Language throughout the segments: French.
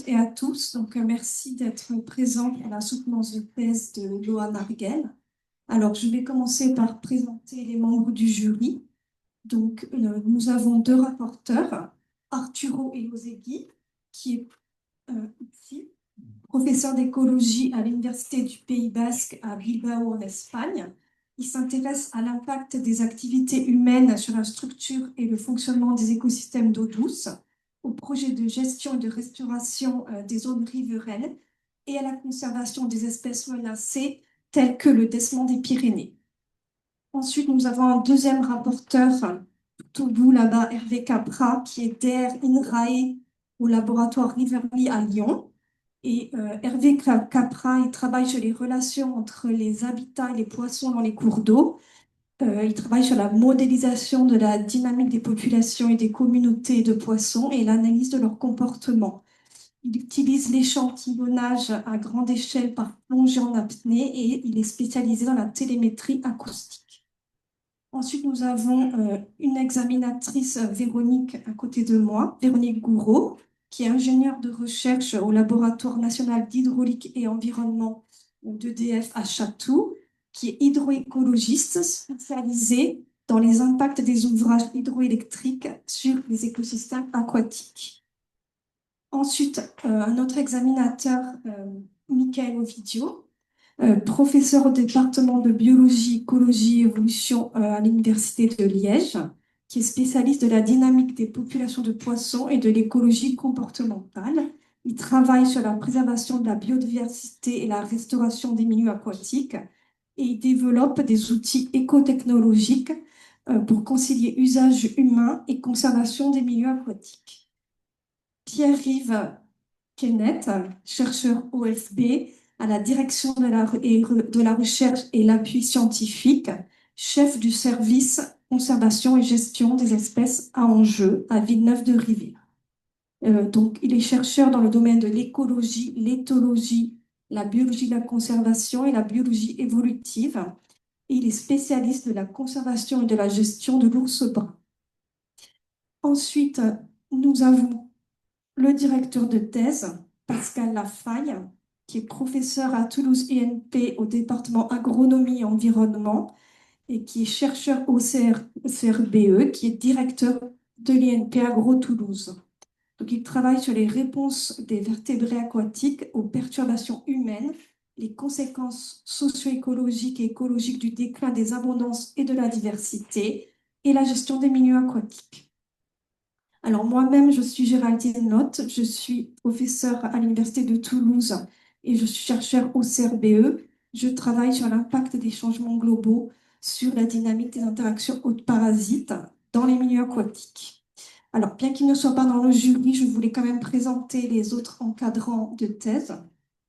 et à tous. Merci d'être présent pour la soutenance de thèse de Loan Arguel. Alors, je vais commencer par présenter les membres du jury. Nous avons deux rapporteurs, Arturo Elosegui, qui est ici, professeur d'écologie à l'Université du Pays Basque à Bilbao en Espagne. Il s'intéresse à l'impact des activités humaines sur la structure et le fonctionnement des écosystèmes d'eau douce, au projet de gestion et de restauration des zones riveraines et à la conservation des espèces menacées telles que le dessement des Pyrénées. Ensuite, nous avons un deuxième rapporteur, tout au bout là-bas, Hervé Capra, qui est DER INRAE au laboratoire Riverly à Lyon. Hervé Capra, il travaille sur les relations entre les habitats et les poissons dans les cours d'eau. Il travaille sur la modélisation de la dynamique des populations et des communautés de poissons et l'analyse de leur comportement. Il utilise l'échantillonnage à grande échelle par plongée en apnée et il est spécialisé dans la télémétrie acoustique. Ensuite, nous avons une examinatrice, Véronique, à côté de moi, Véronique Gouraud, qui est ingénieure de recherche au Laboratoire national d'hydraulique et environnement d'EDF à Chatou, qui est hydroécologiste spécialisée dans les impacts des ouvrages hydroélectriques sur les écosystèmes aquatiques. Ensuite, un autre examinateur, Michael Ovidio, professeur au département de biologie, écologie et évolution à l'Université de Liège, qui est spécialiste de la dynamique des populations de poissons et de l'écologie comportementale. Il travaille sur la préservation de la biodiversité et la restauration des milieux aquatiques et il développe des outils écotechnologiques pour concilier usage humain et conservation des milieux aquatiques. Pierre-Yves Kenneth, chercheur OFB à la direction de la recherche et l'appui scientifique, chef du service conservation et gestion des espèces à enjeu à Villeneuve-de-Rivière. Il est chercheur dans le domaine de l'écologie, l'éthologie, la biologie de la conservation et la biologie évolutive. Et il est spécialiste de la conservation et de la gestion de l'ours brun. Ensuite, nous avons le directeur de thèse, Pascal Lafaille, qui est professeur à Toulouse INP au département agronomie et environnement et qui est chercheur au CRBE, qui est directeur de l'INP Agro Toulouse. Donc, il travaille sur les réponses des vertébrés aquatiques aux perturbations humaines, les conséquences socio-écologiques et écologiques du déclin des abondances et de la diversité et la gestion des milieux aquatiques. Alors moi-même, je suis Géraldine Lotte, je suis professeure à l'Université de Toulouse et je suis chercheure au CRBE. Je travaille sur l'impact des changements globaux sur la dynamique des interactions hôtes-parasites dans les milieux aquatiques. Alors, bien qu'il ne soit pas dans le jury, je voulais quand même présenter les autres encadrants de thèse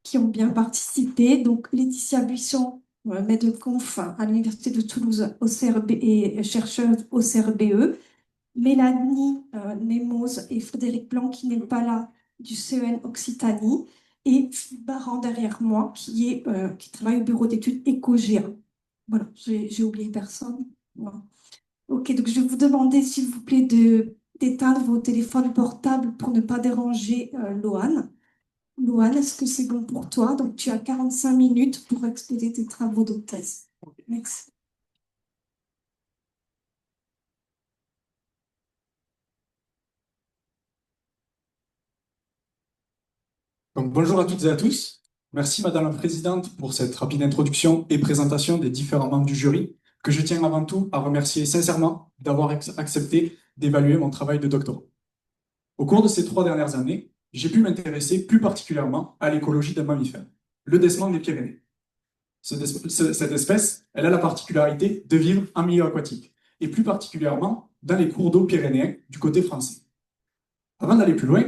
qui ont bien participé. Donc, Laetitia Buisson, maître de conf à l'Université de Toulouse au CRB et chercheuse au CRBE. Mélanie Nemos et Frédéric Blanc, qui n'est pas là, du CEN Occitanie, et Philippe Baran derrière moi, qui travaille au bureau d'études EcoGEA. Voilà, j'ai oublié personne. Voilà. Ok, donc je vais vous demander, s'il vous plaît, d'éteindre vos téléphones portables pour ne pas déranger Loane. Loane, est-ce que c'est bon pour toi? Donc tu as 45 minutes pour exposer tes travaux de thèse. Merci. Donc, bonjour à toutes et à tous. Merci, Madame la Présidente, pour cette rapide introduction et présentation des différents membres du jury, que je tiens avant tout à remercier sincèrement d'avoir accepté d'évaluer mon travail de doctorat. Au cours de ces 3 dernières années, j'ai pu m'intéresser plus particulièrement à l'écologie d'un mammifère, le dessman des Pyrénées. Cette espèce, elle a la particularité de vivre en milieu aquatique, et plus particulièrement dans les cours d'eau pyrénéens du côté français. Avant d'aller plus loin,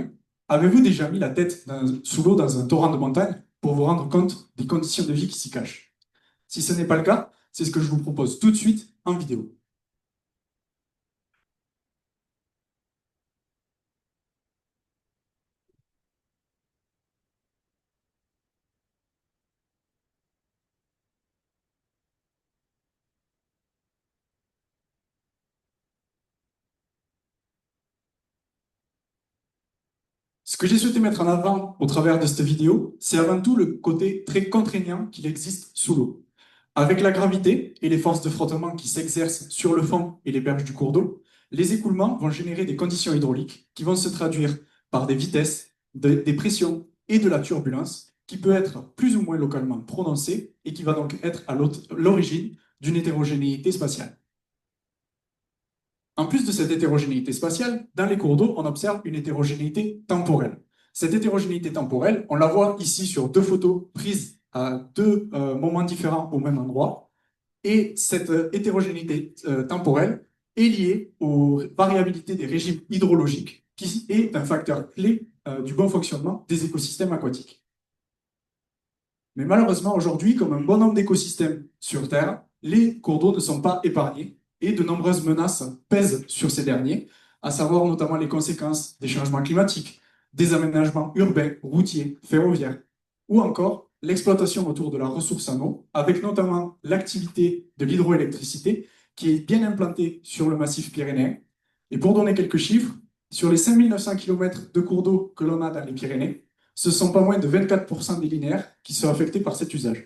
avez-vous déjà mis la tête sous l'eau dans un torrent de montagne pour vous rendre compte des conditions de vie qui s'y cachent? Si ce n'est pas le cas, c'est ce que je vous propose tout de suite en vidéo. Ce que j'ai souhaité mettre en avant au travers de cette vidéo, c'est avant tout le côté très contraignant qu'il existe sous l'eau. Avec la gravité et les forces de frottement qui s'exercent sur le fond et les berges du cours d'eau, les écoulements vont générer des conditions hydrauliques qui vont se traduire par des vitesses, des pressions et de la turbulence qui peut être plus ou moins localement prononcée et qui va donc être à l'origine d'une hétérogénéité spatiale. En plus de cette hétérogénéité spatiale, dans les cours d'eau, on observe une hétérogénéité temporelle. Cette hétérogénéité temporelle, on la voit ici sur deux photos prises à deux moments différents au même endroit. Et cette hétérogénéité temporelle est liée aux variabilités des régimes hydrologiques, qui est un facteur clé du bon fonctionnement des écosystèmes aquatiques. Mais malheureusement, aujourd'hui, comme un bon nombre d'écosystèmes sur Terre, les cours d'eau ne sont pas épargnés et de nombreuses menaces pèsent sur ces derniers, à savoir notamment les conséquences des changements climatiques, des aménagements urbains, routiers, ferroviaires, ou encore l'exploitation autour de la ressource en eau, avec notamment l'activité de l'hydroélectricité qui est bien implantée sur le massif pyrénéen. Et pour donner quelques chiffres, sur les 5900 km de cours d'eau que l'on a dans les Pyrénées, ce sont pas moins de 24% des linéaires qui sont affectés par cet usage.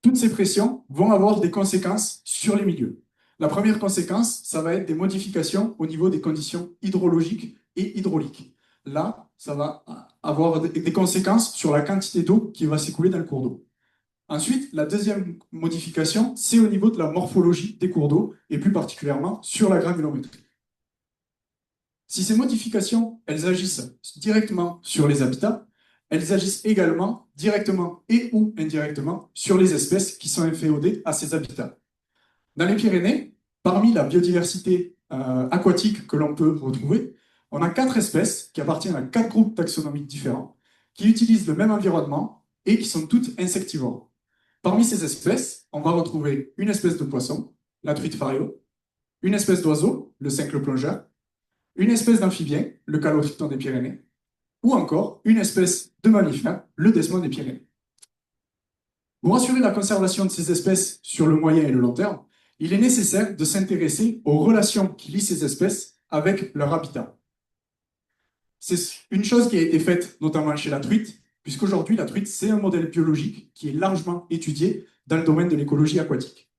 Toutes ces pressions vont avoir des conséquences sur les milieux. La première conséquence, ça va être des modifications au niveau des conditions hydrologiques et hydrauliques. Là, ça va avoir des conséquences sur la quantité d'eau qui va s'écouler dans le cours d'eau. Ensuite, la deuxième modification, c'est au niveau de la morphologie des cours d'eau, et plus particulièrement sur la granulométrie. Si ces modifications, elles agissent directement sur les habitats, elles agissent également directement et ou indirectement sur les espèces qui sont inféodées à ces habitats. Dans les Pyrénées, parmi la biodiversité aquatique que l'on peut retrouver, on a 4 espèces qui appartiennent à 4 groupes taxonomiques différents, qui utilisent le même environnement et qui sont toutes insectivores. Parmi ces espèces, on va retrouver une espèce de poisson, la truite fario, une espèce d'oiseau, le cincle plongeur, une espèce d'amphibien, le calotryton des Pyrénées, ou encore une espèce de mammifère, le desmos des Pyrénées. Pour assurer la conservation de ces espèces sur le moyen et le long terme, il est nécessaire de s'intéresser aux relations qui lient ces espèces avec leur habitat. C'est une chose qui a été faite notamment chez la truite, puisqu'aujourd'hui la truite, c'est un modèle biologique qui est largement étudié dans le domaine de l'écologie aquatique.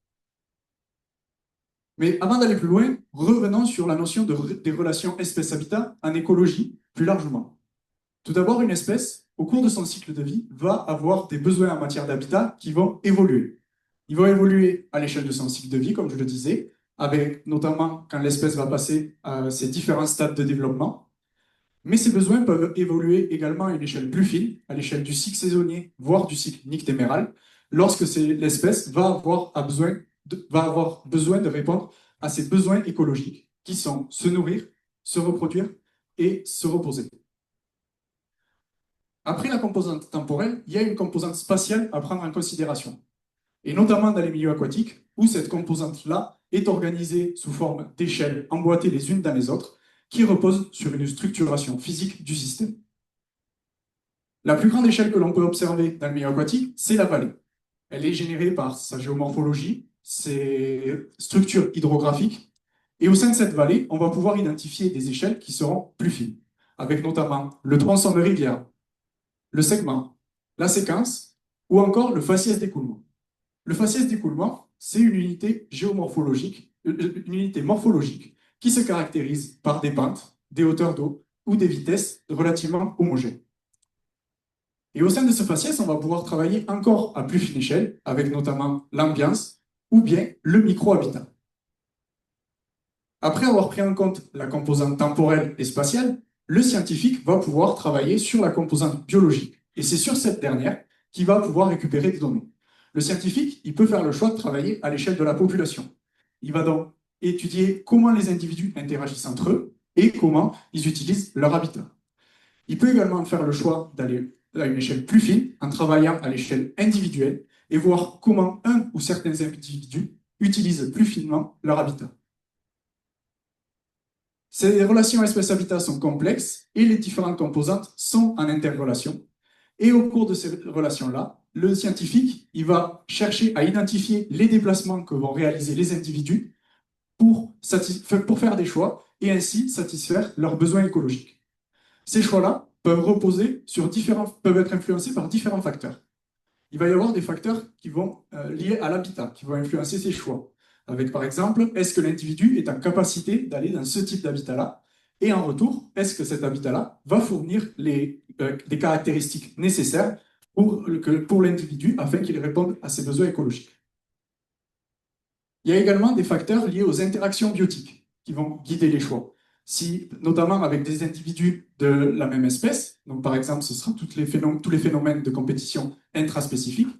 Mais avant d'aller plus loin, revenons sur la notion des relations espèce-habitat en écologie plus largement. Tout d'abord, une espèce, au cours de son cycle de vie, va avoir des besoins en matière d'habitat qui vont évoluer. Ils vont évoluer à l'échelle de son cycle de vie, comme je le disais, avec notamment quand l'espèce va passer à ses différents stades de développement. Mais ces besoins peuvent évoluer également à une échelle plus fine, à l'échelle du cycle saisonnier, voire du cycle nictéméral, lorsque l'espèce va avoir besoin de répondre à ses besoins écologiques, qui sont se nourrir, se reproduire et se reposer. Après la composante temporelle, il y a une composante spatiale à prendre en considération, et notamment dans les milieux aquatiques, où cette composante-là est organisée sous forme d'échelles emboîtées les unes dans les autres, qui reposent sur une structuration physique du système. La plus grande échelle que l'on peut observer dans le milieu aquatique, c'est la vallée. Elle est générée par sa géomorphologie, ses structures hydrographiques, et au sein de cette vallée, on va pouvoir identifier des échelles qui seront plus fines, avec notamment le tronçon de rivière, le segment, la séquence, ou encore le faciès d'écoulement. Le faciès d'écoulement, c'est une unité géomorphologique, une unité morphologique qui se caractérise par des pentes, des hauteurs d'eau ou des vitesses relativement homogènes. Et au sein de ce faciès, on va pouvoir travailler encore à plus fine échelle, avec notamment l'ambiance ou bien le micro-habitat. Après avoir pris en compte la composante temporelle et spatiale, le scientifique va pouvoir travailler sur la composante biologique. Et c'est sur cette dernière qu'il va pouvoir récupérer des données. Le scientifique, il peut faire le choix de travailler à l'échelle de la population. Il va donc étudier comment les individus interagissent entre eux et comment ils utilisent leur habitat. Il peut également faire le choix d'aller à une échelle plus fine en travaillant à l'échelle individuelle et voir comment un ou certains individus utilisent plus finement leur habitat. Ces relations espèce-habitat sont complexes et les différentes composantes sont en interrelation. Et au cours de ces relations-là, le scientifique il va chercher à identifier les déplacements que vont réaliser les individus pour faire des choix et ainsi satisfaire leurs besoins écologiques. Ces choix-là peuvent être influencés par différents facteurs. Il va y avoir des facteurs qui vont liés à l'habitat, qui vont influencer ces choix. Avec par exemple, est-ce que l'individu est en capacité d'aller dans ce type d'habitat-là? Et en retour, est-ce que cet habitat-là va fournir les caractéristiques nécessaires pour l'individu afin qu'il réponde à ses besoins écologiques? Il y a également des facteurs liés aux interactions biotiques qui vont guider les choix. Si, notamment avec des individus de la même espèce, donc par exemple, ce sera tous les phénomènes de compétition intraspécifiques,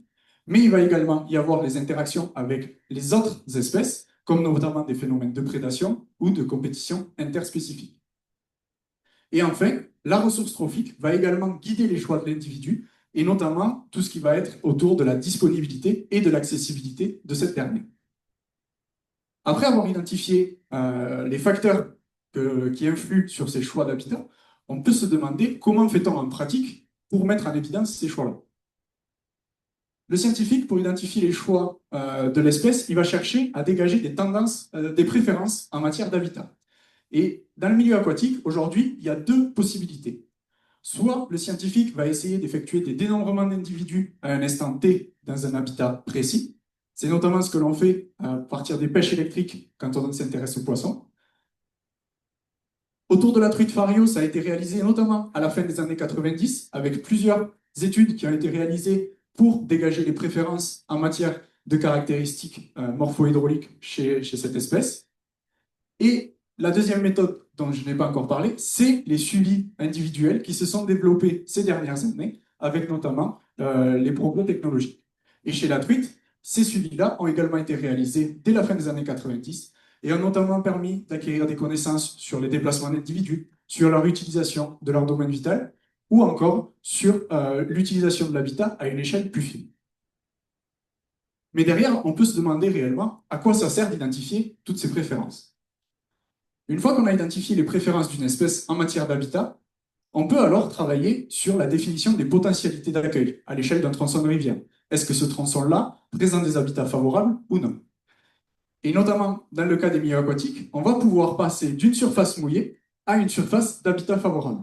mais il va également y avoir les interactions avec les autres espèces, comme notamment des phénomènes de prédation ou de compétition interspécifique. Et enfin, la ressource trophique va également guider les choix de l'individu, et notamment tout ce qui va être autour de la disponibilité et de l'accessibilité de cette dernière. Après avoir identifié les facteurs qui influent sur ces choix d'habitat, on peut se demander comment fait-on en pratique pour mettre en évidence ces choix-là. Le scientifique, pour identifier les choix de l'espèce, il va chercher à dégager des tendances, des préférences en matière d'habitat. Et dans le milieu aquatique, aujourd'hui, il y a deux possibilités. Soit le scientifique va essayer d'effectuer des dénombrements d'individus à un instant T dans un habitat précis. C'est notamment ce que l'on fait à partir des pêches électriques quand on s'intéresse aux poissons. Autour de la truite Fario, ça a été réalisé notamment à la fin des années 90, avec plusieurs études qui ont été réalisées pour dégager les préférences en matière de caractéristiques morpho-hydrauliques chez cette espèce. Et la deuxième méthode dont je n'ai pas encore parlé, c'est les suivis individuels qui se sont développés ces dernières années, avec notamment les progrès technologiques. Et chez la truite, ces suivis-là ont également été réalisés dès la fin des années 90 et ont notamment permis d'acquérir des connaissances sur les déplacements d'individus, sur leur utilisation de leur domaine vital, ou encore sur l'utilisation de l'habitat à une échelle plus fine. Mais derrière, on peut se demander réellement à quoi ça sert d'identifier toutes ces préférences. Une fois qu'on a identifié les préférences d'une espèce en matière d'habitat, on peut alors travailler sur la définition des potentialités d'accueil à l'échelle d'un tronçon de rivière. Est-ce que ce tronçon-là présente des habitats favorables ou non? Et notamment, dans le cas des milieux aquatiques, on va pouvoir passer d'une surface mouillée à une surface d'habitat favorable.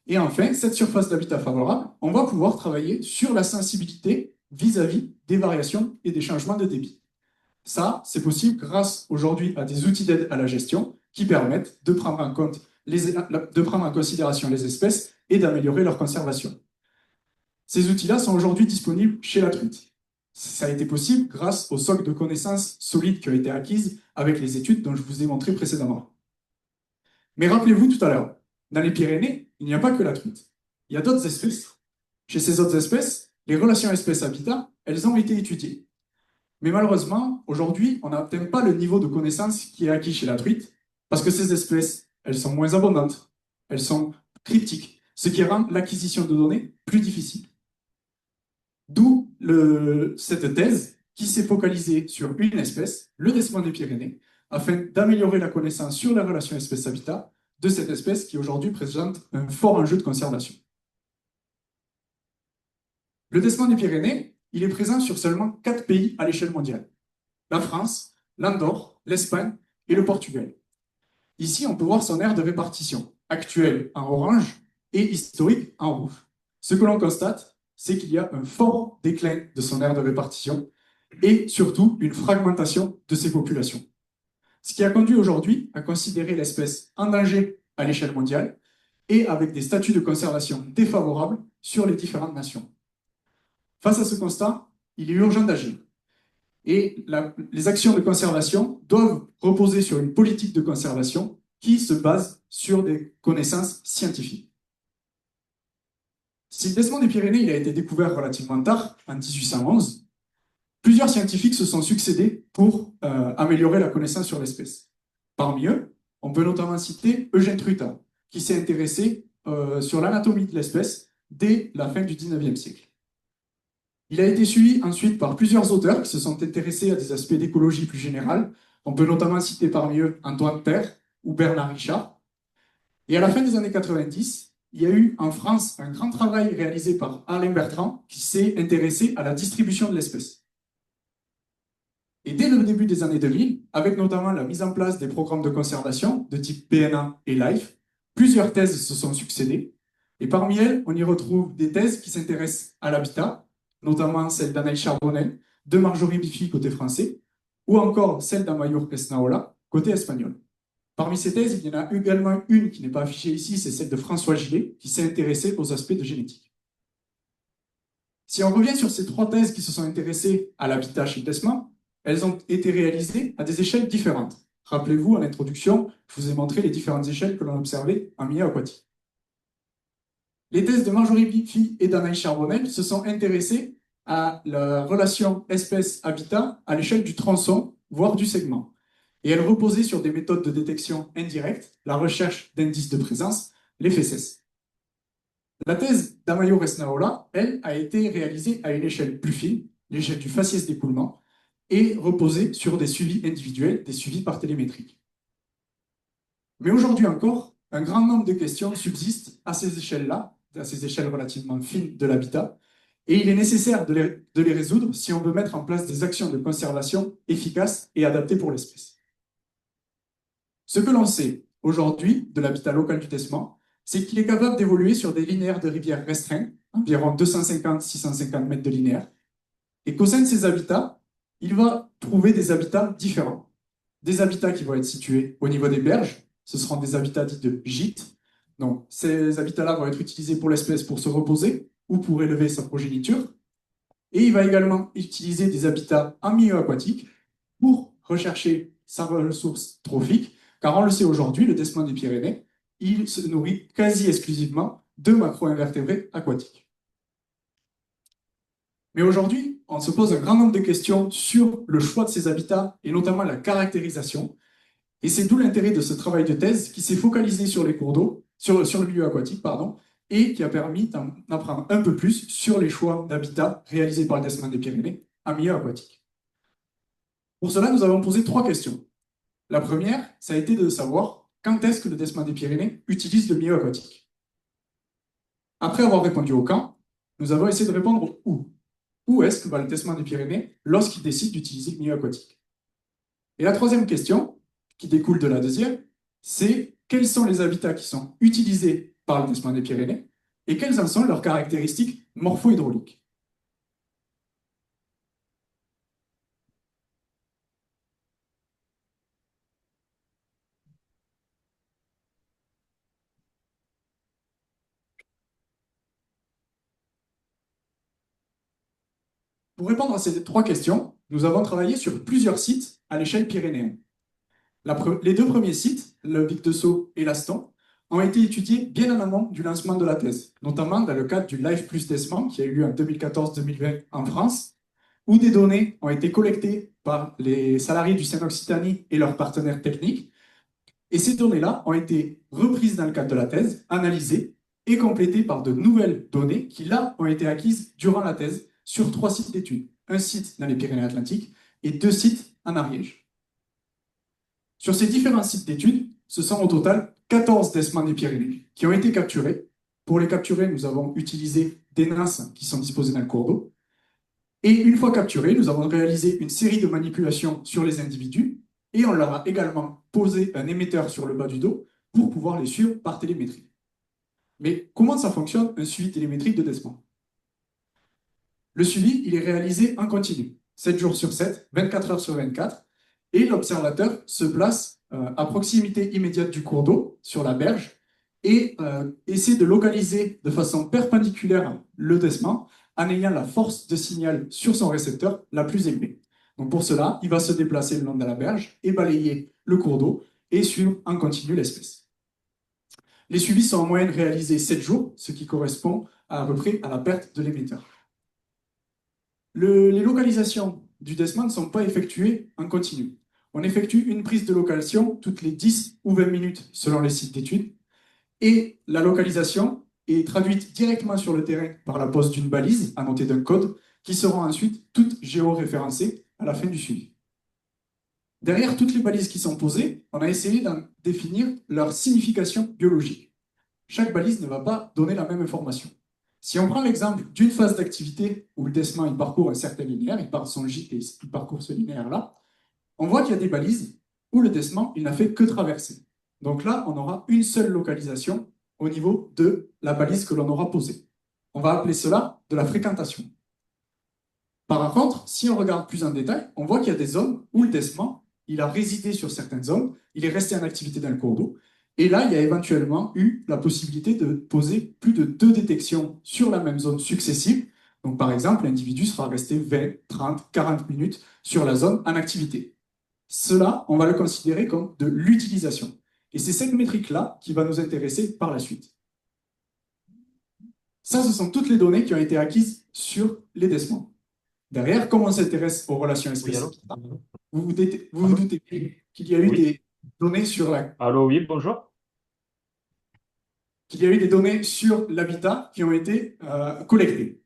Et enfin, cette surface d'habitat favorable, on va pouvoir travailler sur la sensibilité vis-à-vis des variations et des changements de débit. Ça, c'est possible grâce aujourd'hui à des outils d'aide à la gestion qui permettent de prendre en considération les espèces et d'améliorer leur conservation. Ces outils-là sont aujourd'hui disponibles chez la truite. Ça a été possible grâce au socle de connaissances solides qui ont été acquises avec les études dont je vous ai montré précédemment. Mais rappelez-vous tout à l'heure, dans les Pyrénées, il n'y a pas que la truite. Il y a d'autres espèces. Chez ces autres espèces, les relations espèce-habitat, elles ont été étudiées. Mais malheureusement, aujourd'hui, on n'atteint pas le niveau de connaissance qui est acquis chez la truite, parce que ces espèces, elles sont moins abondantes, elles sont cryptiques, ce qui rend l'acquisition de données plus difficile. D'où cette thèse qui s'est focalisée sur une espèce, le desman des Pyrénées, afin d'améliorer la connaissance sur les relations espèce-habitat de cette espèce qui aujourd'hui présente un fort enjeu de conservation. Le desman des Pyrénées, il est présent sur seulement 4 pays à l'échelle mondiale. La France, l'Andorre, l'Espagne et le Portugal. Ici, on peut voir son aire de répartition, actuelle en orange et historique en rouge. Ce que l'on constate, c'est qu'il y a un fort déclin de son aire de répartition et surtout une fragmentation de ses populations. Ce qui a conduit aujourd'hui à considérer l'espèce en danger à l'échelle mondiale et avec des statuts de conservation défavorables sur les différentes nations. Face à ce constat, il est urgent d'agir. Et les actions de conservation doivent reposer sur une politique de conservation qui se base sur des connaissances scientifiques. Si le desman des Pyrénées il a été découvert relativement tard, en 1811, plusieurs scientifiques se sont succédés pour améliorer la connaissance sur l'espèce. Parmi eux, on peut notamment citer Eugène Truita, qui s'est intéressé sur l'anatomie de l'espèce dès la fin du XIXe siècle. Il a été suivi ensuite par plusieurs auteurs qui se sont intéressés à des aspects d'écologie plus générale. On peut notamment citer parmi eux Antoine Père ou Bernard Richard. Et à la fin des années 90, il y a eu en France un grand travail réalisé par Alain Bertrand qui s'est intéressé à la distribution de l'espèce. Et dès le début des années 2000, avec notamment la mise en place des programmes de conservation de type PNA et LIFE, Plusieurs thèses se sont succédées, et parmi elles, on y retrouve des thèses qui s'intéressent à l'habitat, notamment celle d'Anaïs Charbonnel, de Marjorie Biffy côté français, ou encore celle d'Amayur Esnaola côté espagnol. Parmi ces thèses, il y en a également une qui n'est pas affichée ici, c'est celle de François Gillet, qui s'est intéressé aux aspects de génétique. Si on revient sur ces trois thèses qui se sont intéressées à l'habitat chez Tesma, elles ont été réalisées à des échelles différentes. Rappelez-vous, en introduction, je vous ai montré les différentes échelles que l'on observait en milieu aquatique. Les thèses de Marjorie Biffy et d'Anaïs Charbonnel se sont intéressées à la relation espèce-habitat à l'échelle du tronçon, voire du segment. Et elles reposaient sur des méthodes de détection indirecte, la recherche d'indices de présence, les FESES. La thèse d'Amayo Resnaola, elle, a été réalisée à une échelle plus fine, l'échelle du faciès d'écoulement, et reposait sur des suivis individuels, des suivis par télémétrie. Mais aujourd'hui encore, un grand nombre de questions subsistent à ces échelles-là, à ces échelles relativement fines de l'habitat, et il est nécessaire de les résoudre si on veut mettre en place des actions de conservation efficaces et adaptées pour l'espèce. Ce que l'on sait aujourd'hui de l'habitat local du Tesman, c'est qu'il est capable d'évoluer sur des linéaires de rivières restreints, environ 250-650 mètres de linéaire, et qu'au sein de ces habitats, il va trouver des habitats différents. Des habitats qui vont être situés au niveau des berges, ce seront des habitats dits de gîtes. Donc, ces habitats-là vont être utilisés pour l'espèce pour se reposer ou pour élever sa progéniture. Et il va également utiliser des habitats en milieu aquatique pour rechercher sa ressource trophique, car on le sait aujourd'hui, le Tesman des Pyrénées, il se nourrit quasi exclusivement de macro-invertébrés aquatiques. Mais aujourd'hui, on se pose un grand nombre de questions sur le choix de ces habitats et notamment la caractérisation. Et c'est d'où l'intérêt de ce travail de thèse qui s'est focalisé sur les cours d'eau, sur le milieu aquatique, pardon, et qui a permis d'en apprendre un peu plus sur les choix d'habitat réalisés par le Tesman des Pyrénées en milieu aquatique. Pour cela, nous avons posé trois questions. La première, ça a été de savoir quand est-ce que le Tesman des Pyrénées utilise le milieu aquatique. Après avoir répondu au quand, nous avons essayé de répondre au où. Où est-ce que va le Tesman des Pyrénées lorsqu'il décide d'utiliser le milieu aquatique? Et la troisième question, qui découle de la deuxième, c'est quels sont les habitats qui sont utilisés par le Tesman des Pyrénées et quelles en sont leurs caractéristiques morpho-hydrauliques. Pour répondre à ces trois questions, nous avons travaillé sur plusieurs sites à l'échelle pyrénéenne. Les deux premiers sites, le Vic de Sceaux et l'Aston, ont été étudiés bien en amont du lancement de la thèse, notamment dans le cadre du Life Plus Tesman qui a eu lieu en 2014-2020 en France, où des données ont été collectées par les salariés du Seine-Occitanie et leurs partenaires techniques. Et ces données-là ont été reprises dans le cadre de la thèse, analysées et complétées par de nouvelles données qui, là, ont été acquises durant la thèse sur trois sites d'études. Un site dans les Pyrénées-Atlantiques et deux sites en Ariège. Sur ces différents sites d'études, ce sont au total 14 Tesman des Pyrénées qui ont été capturés. Pour les capturer, nous avons utilisé des NAS qui sont disposés dans le cours d'eau. Et une fois capturés, nous avons réalisé une série de manipulations sur les individus et on leur a également posé un émetteur sur le bas du dos pour pouvoir les suivre par télémétrie. Mais comment ça fonctionne un suivi télémétrique de Tesman? Le suivi, il est réalisé en continu, 7 jours sur 7, 24 heures sur 24, et l'observateur se place à proximité immédiate du cours d'eau, sur la berge, et essaie de localiser de façon perpendiculaire le Tesman en ayant la force de signal sur son récepteur la plus élevée. Donc pour cela, il va se déplacer le long de la berge et balayer le cours d'eau et suivre en continu l'espèce. Les suivis sont en moyenne réalisés 7 jours, ce qui correspond à peu près à la perte de l'émetteur. Les localisations du Tesman ne sont pas effectuées en continu. On effectue une prise de localisation toutes les 10 ou 20 minutes selon les sites d'études. Et la localisation est traduite directement sur le terrain par la pose d'une balise annotée d'un code qui seront ensuite toutes géoréférencées à la fin du suivi. Derrière toutes les balises qui sont posées, on a essayé d'en définir leur signification biologique. Chaque balise ne va pas donner la même information. Si on prend l'exemple d'une phase d'activité où le Tesman il parcourt un certain linéaire, il part son gîte et il parcourt ce linéaire-là, on voit qu'il y a des balises où le Tesman il n'a fait que traverser. Donc là, on aura une seule localisation au niveau de la balise que l'on aura posée. On va appeler cela de la fréquentation. Par contre, si on regarde plus en détail, on voit qu'il y a des zones où le décement, il a résidé sur certaines zones, il est resté en activité dans le cours d'eau, et là, il y a éventuellement eu la possibilité de poser plus de 2 détections sur la même zone successive. Donc, par exemple, l'individu sera resté 20, 30, 40 minutes sur la zone en activité. Cela, on va le considérer comme de l'utilisation. Et c'est cette métrique-là qui va nous intéresser par la suite. Ça, ce sont toutes les données qui ont été acquises sur les décements. Derrière, comme on s'intéresse aux relations Oui, allô? espèces, vous doutez qu'il y a eu Oui. des données sur Allô, oui, bonjour. qu'il y a eu des données sur l'habitat qui ont été collectées.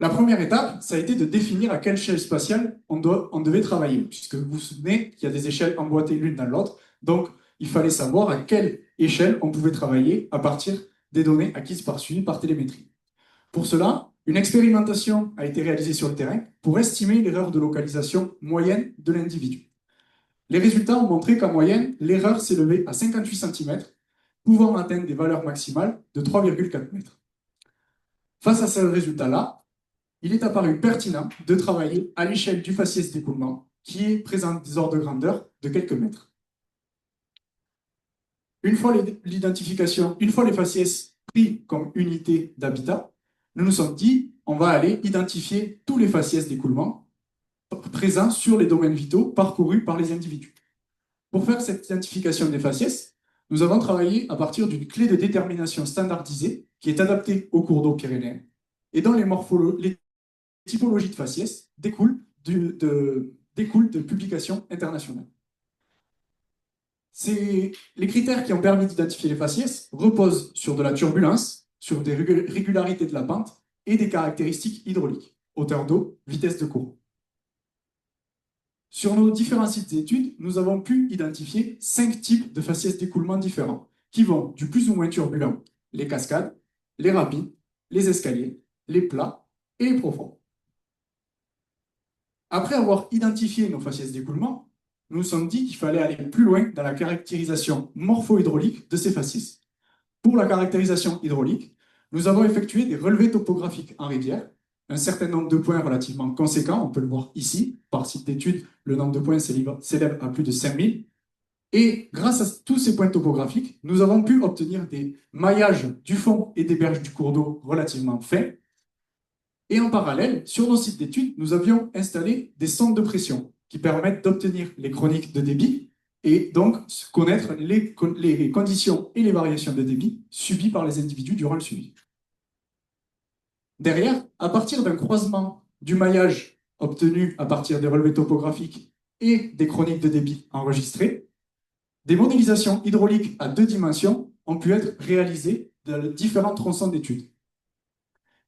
La première étape, ça a été de définir à quelle échelle spatiale on devait travailler, puisque vous vous souvenez qu'il y a des échelles emboîtées l'une dans l'autre, donc il fallait savoir à quelle échelle on pouvait travailler à partir des données acquises par suivi par télémétrie. Pour cela, une expérimentation a été réalisée sur le terrain pour estimer l'erreur de localisation moyenne de l'individu. Les résultats ont montré qu'en moyenne, l'erreur s'élevait à 58 cm, pouvant atteindre des valeurs maximales de 3,4 mètres. Face à ce résultat-là, il est apparu pertinent de travailler à l'échelle du faciès d'écoulement, qui est présent des ordres de grandeur de quelques mètres. Une fois l'identification, une fois les faciès pris comme unité d'habitat, nous nous sommes dit, on va aller identifier tous les faciès d'écoulement présents sur les domaines vitaux parcourus par les individus. Pour faire cette identification des faciès, nous avons travaillé à partir d'une clé de détermination standardisée qui est adaptée au cours d'eau pyrénéen et dont les typologies de faciès découlent de publications internationales. Les critères qui ont permis d'identifier les faciès reposent sur de la turbulence, sur des régularités de la pente et des caractéristiques hydrauliques, hauteur d'eau, vitesse de courant. Sur nos différents sites d'études, nous avons pu identifier 5 types de faciès d'écoulement différents, qui vont du plus ou moins turbulent, les cascades, les rapides, les escaliers, les plats et les profonds. Après avoir identifié nos faciès d'écoulement, nous nous sommes dit qu'il fallait aller plus loin dans la caractérisation morpho-hydraulique de ces faciès. Pour la caractérisation hydraulique, nous avons effectué des relevés topographiques en rivière, un certain nombre de points relativement conséquents, on peut le voir ici, par site d'étude, le nombre de points s'élève à plus de 5000. Et grâce à tous ces points topographiques, nous avons pu obtenir des maillages du fond et des berges du cours d'eau relativement fins. Et en parallèle, sur nos sites d'études, nous avions installé des sondes de pression qui permettent d'obtenir les chroniques de débit et donc connaître les conditions et les variations de débit subies par les individus durant le suivi. Derrière, à partir d'un croisement du maillage obtenu à partir des relevés topographiques et des chroniques de débit enregistrées, des modélisations hydrauliques à 2 dimensions ont pu être réalisées dans les différents tronçons d'études.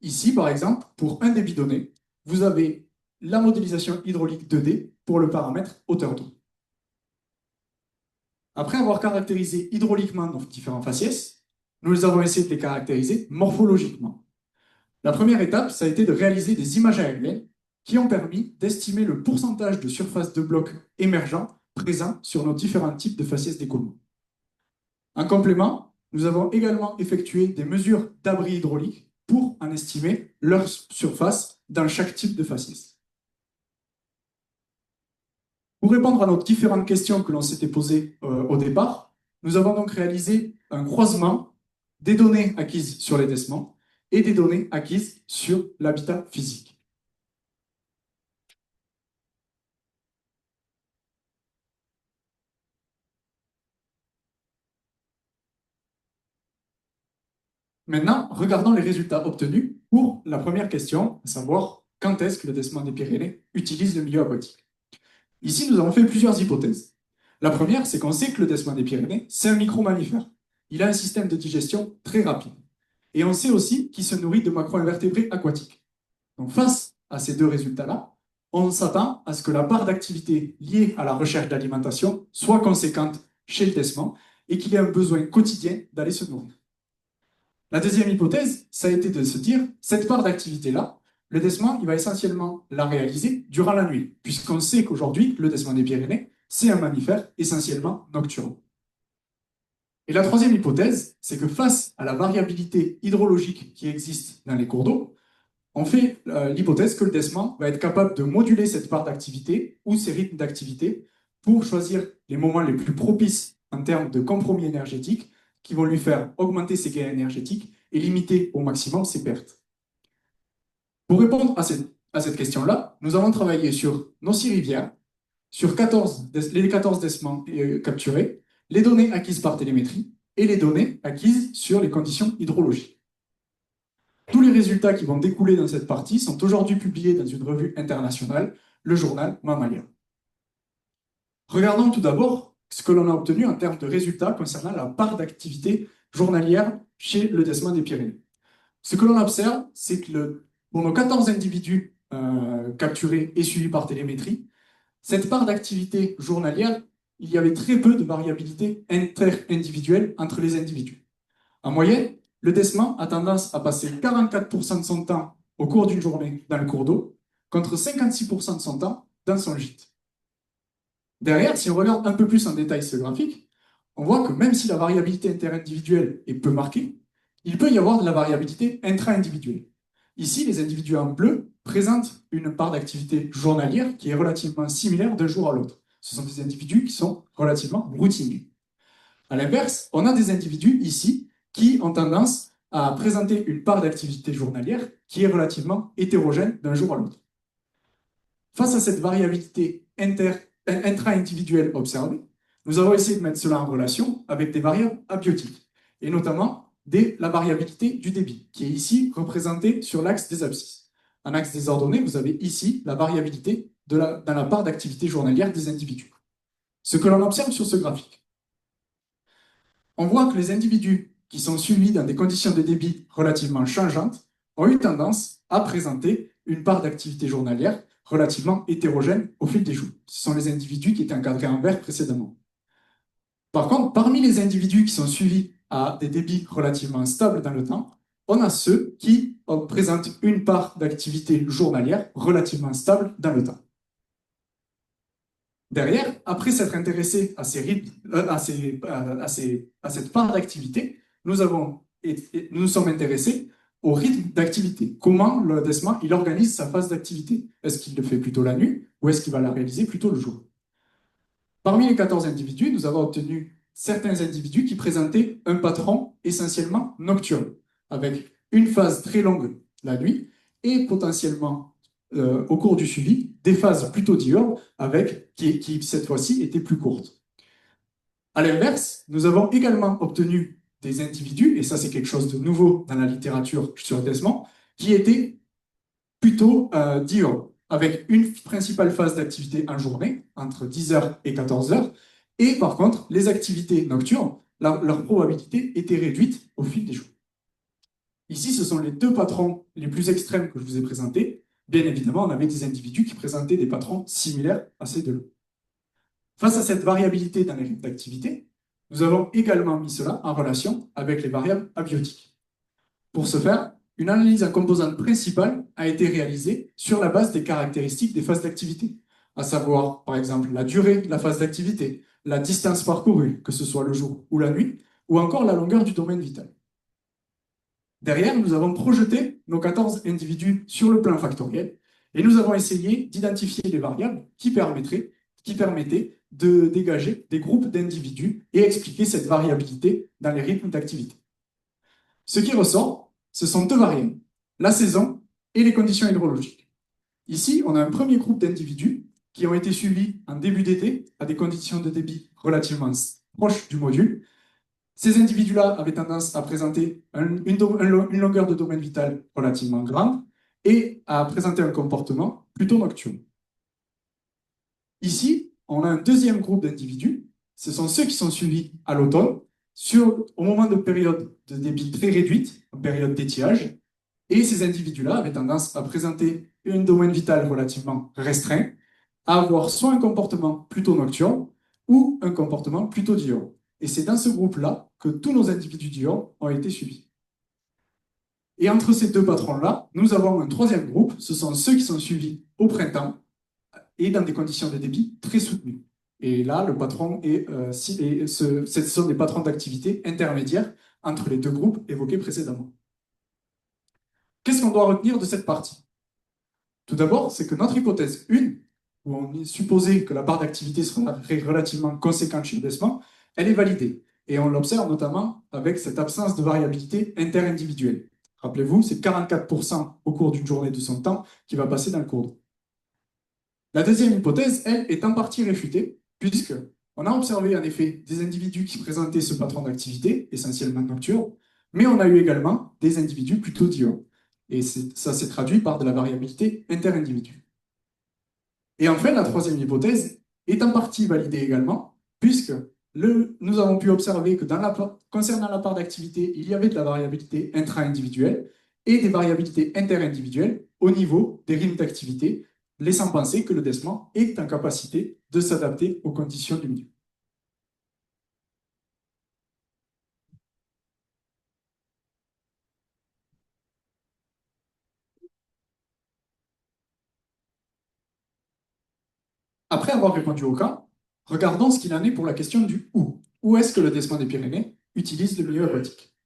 Ici, par exemple, pour un débit donné, vous avez la modélisation hydraulique 2D pour le paramètre hauteur d'eau. Après avoir caractérisé hydrauliquement nos différents faciès, nous avons essayé de les caractériser morphologiquement. La première étape, ça a été de réaliser des images aériennes qui ont permis d'estimer le pourcentage de surface de blocs émergents présents sur nos différents types de faciès d'écoulement. En complément, nous avons également effectué des mesures d'abri hydraulique pour en estimer leur surface dans chaque type de faciès. Pour répondre à nos différentes questions que l'on s'était posées au départ, nous avons donc réalisé un croisement des données acquises sur les décements et des données acquises sur l'habitat physique. Maintenant, regardons les résultats obtenus pour la première question, à savoir quand est-ce que le décement des Pyrénées utilise le milieu aquatique. Ici, nous avons fait plusieurs hypothèses. La première, c'est qu'on sait que le décement des Pyrénées, c'est un micro-mammifère. Il a un système de digestion très rapide. Et on sait aussi qu'il se nourrit de macro-invertébrés aquatiques. Donc, face à ces 2 résultats-là, on s'attend à ce que la part d'activité liée à la recherche d'alimentation soit conséquente chez le décement et qu'il ait un besoin quotidien d'aller se nourrir. La deuxième hypothèse, ça a été de se dire, cette part d'activité-là, le décement, il va essentiellement la réaliser durant la nuit, puisqu'on sait qu'aujourd'hui, le décement des Pyrénées, c'est un mammifère essentiellement nocturne. Et la troisième hypothèse, c'est que face à la variabilité hydrologique qui existe dans les cours d'eau, on fait l'hypothèse que le desman va être capable de moduler cette part d'activité ou ses rythmes d'activité pour choisir les moments les plus propices en termes de compromis énergétique qui vont lui faire augmenter ses gains énergétiques et limiter au maximum ses pertes. Pour répondre à cette question-là, nous avons travaillé sur nos 6 rivières, sur les 14 desmans capturés, les données acquises par télémétrie et les données acquises sur les conditions hydrologiques. Tous les résultats qui vont découler dans cette partie sont aujourd'hui publiés dans une revue internationale, le journal Mammalia. Regardons tout d'abord ce que l'on a obtenu en termes de résultats concernant la part d'activité journalière chez le desman des Pyrénées. Ce que l'on observe, c'est que pour nos 14 individus capturés et suivis par télémétrie, cette part d'activité journalière, il y avait très peu de variabilité inter-individuelle entre les individus. En moyenne, le desman a tendance à passer 44% de son temps au cours d'une journée dans le cours d'eau, contre 56% de son temps dans son gîte. Derrière, si on regarde un peu plus en détail ce graphique, on voit que même si la variabilité interindividuelle est peu marquée, il peut y avoir de la variabilité intra-individuelle. Ici, les individus en bleu présentent une part d'activité journalière qui est relativement similaire d'un jour à l'autre. Ce sont des individus qui sont relativement routiniers. À l'inverse, on a des individus ici qui ont tendance à présenter une part d'activité journalière qui est relativement hétérogène d'un jour à l'autre. Face à cette variabilité intra-individuelle observée, nous avons essayé de mettre cela en relation avec des variables abiotiques, et notamment la variabilité du débit, qui est ici représentée sur l'axe des abscisses. En axe désordonné, vous avez ici la variabilité dans la part d'activité journalière des individus. Ce que l'on observe sur ce graphique, on voit que les individus qui sont suivis dans des conditions de débit relativement changeantes ont eu tendance à présenter une part d'activité journalière relativement hétérogène au fil des jours. Ce sont les individus qui étaient encadrés en vert précédemment. Par contre, parmi les individus qui sont suivis à des débits relativement stables dans le temps, on a ceux qui présentent une part d'activité journalière relativement stable dans le temps. Derrière, après s'être intéressé à ces rythmes, à cette part d'activité, nous nous sommes intéressés au rythme d'activité. Comment le desman il organise sa phase d'activité? Est-ce qu'il le fait plutôt la nuit ou est-ce qu'il va la réaliser plutôt le jour? Parmi les 14 individus, nous avons obtenu certains individus qui présentaient un patron essentiellement nocturne, avec une phase très longue la nuit et potentiellement au cours du suivi, des phases plutôt diurnes qui cette fois-ci étaient plus courtes. À l'inverse, nous avons également obtenu des individus, et ça c'est quelque chose de nouveau dans la littérature sur le desman, qui étaient plutôt diurnes, avec une principale phase d'activité en journée, entre 10h et 14h, et par contre, les activités nocturnes, leur probabilité était réduite au fil des jours. Ici, ce sont les deux patrons les plus extrêmes que je vous ai présentés. Bien évidemment, on avait des individus qui présentaient des patrons similaires à ces deux-là. Face à cette variabilité dans les rythmes d'activité, nous avons également mis cela en relation avec les variables abiotiques. Pour ce faire, une analyse en composantes principales a été réalisée sur la base des caractéristiques des phases d'activité, à savoir, par exemple, la durée de la phase d'activité, la distance parcourue, que ce soit le jour ou la nuit, ou encore la longueur du domaine vital. Derrière, nous avons projeté nos 14 individus sur le plan factoriel et nous avons essayé d'identifier les variables qui permettaient de dégager des groupes d'individus et expliquer cette variabilité dans les rythmes d'activité. Ce qui ressort, ce sont deux variables, la saison et les conditions hydrologiques. Ici, on a un premier groupe d'individus qui ont été suivis en début d'été à des conditions de débit relativement proches du module. Ces individus-là avaient tendance à présenter une longueur de domaine vital relativement grande et à présenter un comportement plutôt nocturne. Ici, on a un deuxième groupe d'individus, ce sont ceux qui sont suivis à l'automne, au moment de périodes de débit très réduite, en période d'étiage, et ces individus-là avaient tendance à présenter un domaine vital relativement restreint, à avoir soit un comportement plutôt nocturne ou un comportement plutôt diurne. Et c'est dans ce groupe-là que tous nos individus diurnes ont été suivis. Et entre ces deux patrons-là, nous avons un troisième groupe, ce sont ceux qui sont suivis au printemps et dans des conditions de débit très soutenues. Et là, le patron ce sont des patrons d'activité intermédiaires entre les deux groupes évoqués précédemment. Qu'est-ce qu'on doit retenir de cette partie? Tout d'abord, c'est que notre hypothèse 1, où on est supposé que la part d'activité serait relativement conséquente chez le décement, elle est validée. Et on l'observe notamment avec cette absence de variabilité interindividuelle. Rappelez-vous, c'est 44% au cours d'une journée de son temps qui va passer dans le cours d'eau. La deuxième hypothèse, elle, est en partie réfutée, puisque on a observé en effet des individus qui présentaient ce patron d'activité, essentiellement nocturne, mais on a eu également des individus plutôt diurnes. Et ça s'est traduit par de la variabilité interindividu. Et enfin, la troisième hypothèse est en partie validée également, puisque nous avons pu observer que concernant la part d'activité, il y avait de la variabilité intra-individuelle et des variabilités interindividuelles au niveau des rythmes d'activité, laissant penser que le décement est en capacité de s'adapter aux conditions du milieu. Après avoir répondu au cas, regardons ce qu'il en est pour la question du où. Où est-ce que le décement des Pyrénées utilise le milieu aquatique?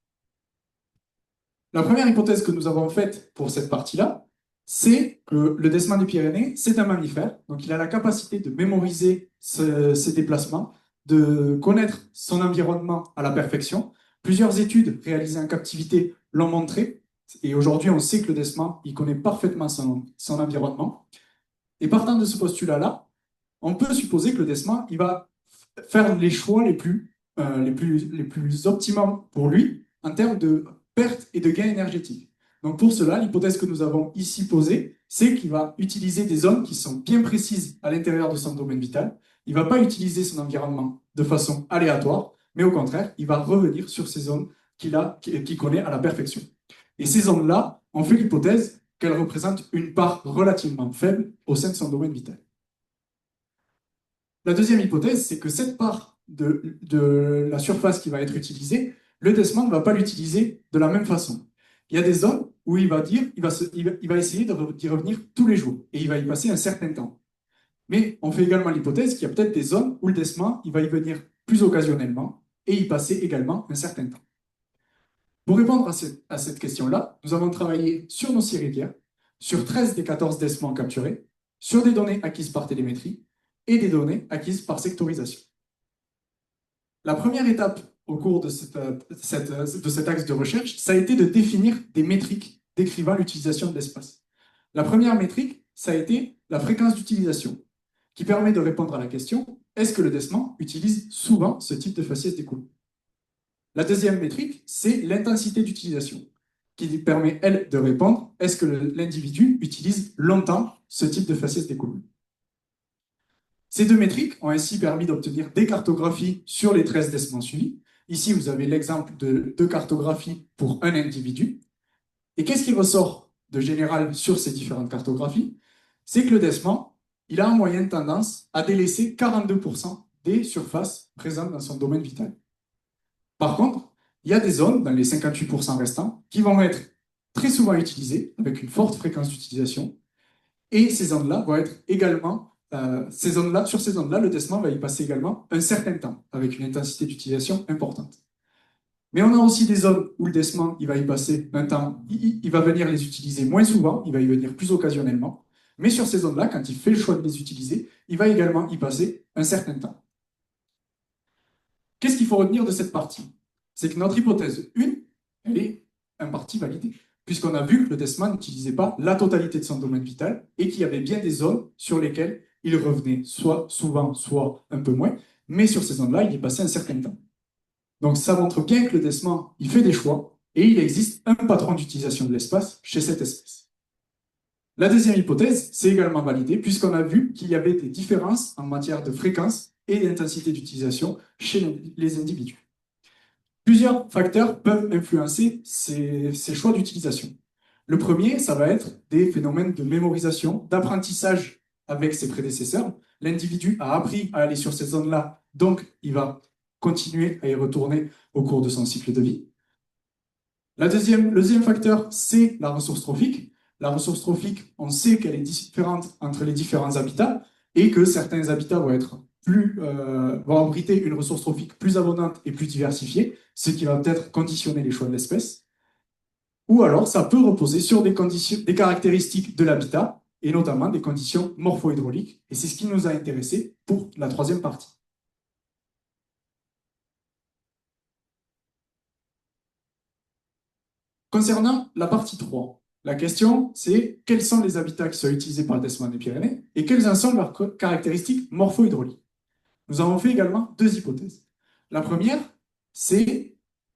La première hypothèse que nous avons faite pour cette partie-là, c'est que le décement des Pyrénées, c'est un mammifère, donc il a la capacité de mémoriser ses déplacements, de connaître son environnement à la perfection. Plusieurs études réalisées en captivité l'ont montré, et aujourd'hui on sait que le décement, il connaît parfaitement son environnement. Et partant de ce postulat-là, on peut supposer que le décement, il va faire les choix les plus optimums pour lui en termes de perte et de gain énergétique. Donc pour cela, l'hypothèse que nous avons ici posée, c'est qu'il va utiliser des zones qui sont bien précises à l'intérieur de son domaine vital. Il ne va pas utiliser son environnement de façon aléatoire, mais au contraire, il va revenir sur ces zones qu'il connaît à la perfection. Et ces zones-là, on fait l'hypothèse qu'elles représentent une part relativement faible au sein de son domaine vital. La deuxième hypothèse, c'est que cette part de la surface qui va être utilisée, le décement ne va pas l'utiliser de la même façon. Il y a des zones où il va essayer d'y revenir tous les jours et il va y passer un certain temps. Mais on fait également l'hypothèse qu'il y a peut-être des zones où le décement, il va y venir plus occasionnellement et y passer également un certain temps. Pour répondre à cette question-là, nous avons travaillé sur nos 6 rivières, sur 13 des 14 décements capturés, sur des données acquises par télémétrie et des données acquises par sectorisation. La première étape au cours de cet axe de recherche, ça a été de définir des métriques décrivant l'utilisation de l'espace. La première métrique, ça a été la fréquence d'utilisation, qui permet de répondre à la question, est-ce que le décement utilise souvent ce type de faciès d'écoulement? La deuxième métrique, c'est l'intensité d'utilisation, qui permet, elle, de répondre, est-ce que l'individu utilise longtemps ce type de faciès d'écoulement? Ces deux métriques ont ainsi permis d'obtenir des cartographies sur les 13 décements suivis. Ici, vous avez l'exemple de deux cartographies pour un individu. Et qu'est-ce qui ressort de général sur ces différentes cartographies? C'est que le décement, il a en moyenne tendance à délaisser 42% des surfaces présentes dans son domaine vital. Par contre, il y a des zones, dans les 58% restants, qui vont être très souvent utilisées, avec une forte fréquence d'utilisation. Et ces zones-là vont être également sur ces zones-là, le décement va y passer également un certain temps, avec une intensité d'utilisation importante. Mais on a aussi des zones où le décement, il va y passer un temps, il va venir les utiliser moins souvent, il va y venir plus occasionnellement. Mais sur ces zones-là, quand il fait le choix de les utiliser, il va également y passer un certain temps. Qu'est-ce qu'il faut retenir de cette partie? C'est que notre hypothèse 1, elle est en partie validée, puisqu'on a vu que le décement n'utilisait pas la totalité de son domaine vital et qu'il y avait bien des zones sur lesquelles il revenait soit souvent, soit un peu moins, mais sur ces zones-là, il y passait un certain temps. Donc ça montre bien que le décement, il fait des choix et il existe un patron d'utilisation de l'espace chez cette espèce. La deuxième hypothèse, c'est également validé puisqu'on a vu qu'il y avait des différences en matière de fréquence et d'intensité d'utilisation chez les individus. Plusieurs facteurs peuvent influencer ces choix d'utilisation. Le premier, ça va être des phénomènes de mémorisation, d'apprentissage avec ses prédécesseurs. L'individu a appris à aller sur ces zones-là, donc il va continuer à y retourner au cours de son cycle de vie. Le deuxième facteur, c'est la ressource trophique. La ressource trophique, on sait qu'elle est différente entre les différents habitats et que certains habitats vont être va abriter une ressource trophique plus abondante et plus diversifiée, ce qui va peut-être conditionner les choix de l'espèce. Ou alors, ça peut reposer sur des caractéristiques de l'habitat, et notamment des conditions morpho-hydrauliques. Et c'est ce qui nous a intéressés pour la troisième partie. Concernant la partie 3, la question c'est quels sont les habitats qui sont utilisés par le déversement des Pyrénées et quelles en sont leurs caractéristiques morpho-hydrauliques. Nous avons fait également deux hypothèses. La première, c'est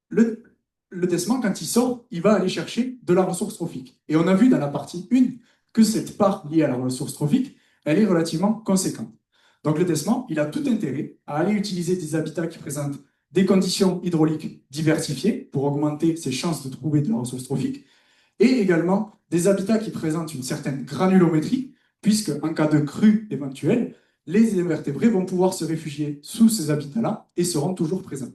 le, le déversement, quand il sort, il va aller chercher de la ressource trophique. Et on a vu dans la partie 1 que cette part liée à la ressource trophique, elle est relativement conséquente. Donc le déversement, il a tout intérêt à aller utiliser des habitats qui présentent des conditions hydrauliques diversifiées pour augmenter ses chances de trouver de la ressource trophique, et également des habitats qui présentent une certaine granulométrie, puisque en cas de crue éventuelle, les invertébrés vont pouvoir se réfugier sous ces habitats-là et seront toujours présents.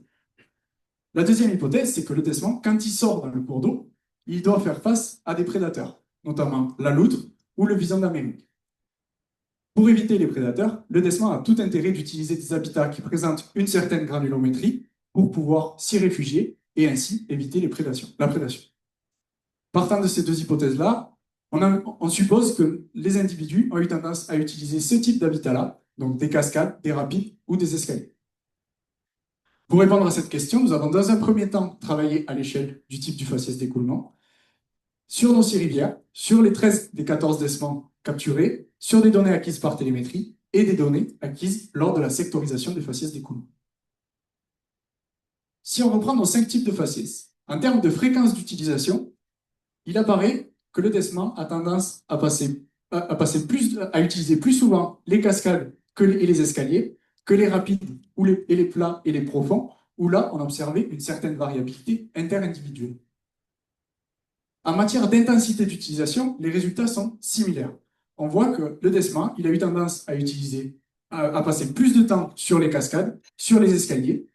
La deuxième hypothèse, c'est que le déversement, quand il sort dans le cours d'eau, il doit faire face à des prédateurs, notamment la loutre ou le vison d'Amérique. Pour éviter les prédateurs, le déversement a tout intérêt d'utiliser des habitats qui présentent une certaine granulométrie pour pouvoir s'y réfugier et ainsi éviter la prédation. Partant de ces deux hypothèses-là, on suppose que les individus ont eu tendance à utiliser ce type d'habitat-là, donc des cascades, des rapides ou des escaliers. Pour répondre à cette question, nous avons dans un premier temps travaillé à l'échelle du type du faciès d'écoulement, sur nos 6 rivières, sur les 13 des 14 décements capturés, sur des données acquises par télémétrie et des données acquises lors de la sectorisation des faciès d'écoulement. Si on reprend nos 5 types de faciès, en termes de fréquence d'utilisation, il apparaît que le déversement a tendance à utiliser plus souvent les cascades et les escaliers que les rapides et les plats et les profonds, où là, on observait une certaine variabilité interindividuelle. En matière d'intensité d'utilisation, les résultats sont similaires. On voit que le déversement, il a eu tendance à passer plus de temps sur les cascades, sur les escaliers,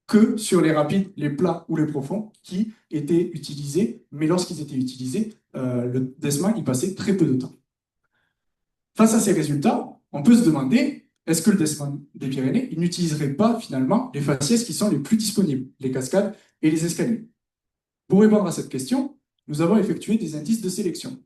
que sur les rapides, les plats ou les profonds qui étaient utilisés, mais lorsqu'ils étaient utilisés, le déversement y passait très peu de temps. Face à ces résultats, on peut se demander, est-ce que le déversement des Pyrénées, il n'utiliserait pas finalement les faciès qui sont les plus disponibles, les cascades et les escaliers? Pour répondre à cette question, nous avons effectué des indices de sélection.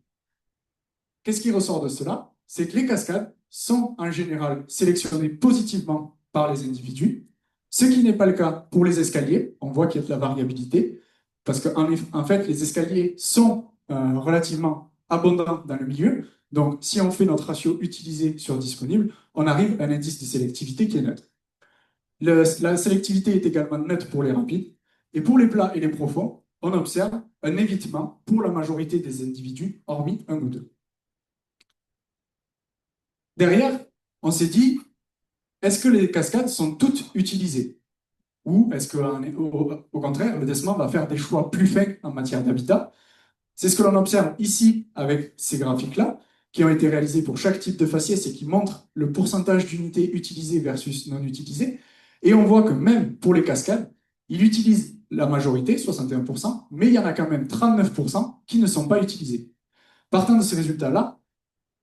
Qu'est-ce qui ressort de cela? C'est que les cascades sont en général sélectionnées positivement par les individus, ce qui n'est pas le cas pour les escaliers. On voit qu'il y a de la variabilité, parce qu'en fait, les escaliers sont relativement abondants dans le milieu. Donc, si on fait notre ratio utilisé sur disponible, on arrive à un indice de sélectivité qui est neutre. La sélectivité est également neutre pour les rapides. Et pour les plats et les profonds, on observe un évitement pour la majorité des individus, hormis un ou deux. Derrière, on s'est dit, est-ce que les cascades sont toutes utilisées? Ou est-ce qu'au contraire, le déversement va faire des choix plus fins en matière d'habitat? C'est ce que l'on observe ici avec ces graphiques-là, qui ont été réalisés pour chaque type de faciès et qui montrent le pourcentage d'unités utilisées versus non utilisées. Et on voit que même pour les cascades, il utilise la majorité, 61%, mais il y en a quand même 39% qui ne sont pas utilisés. Partant de ces résultats-là,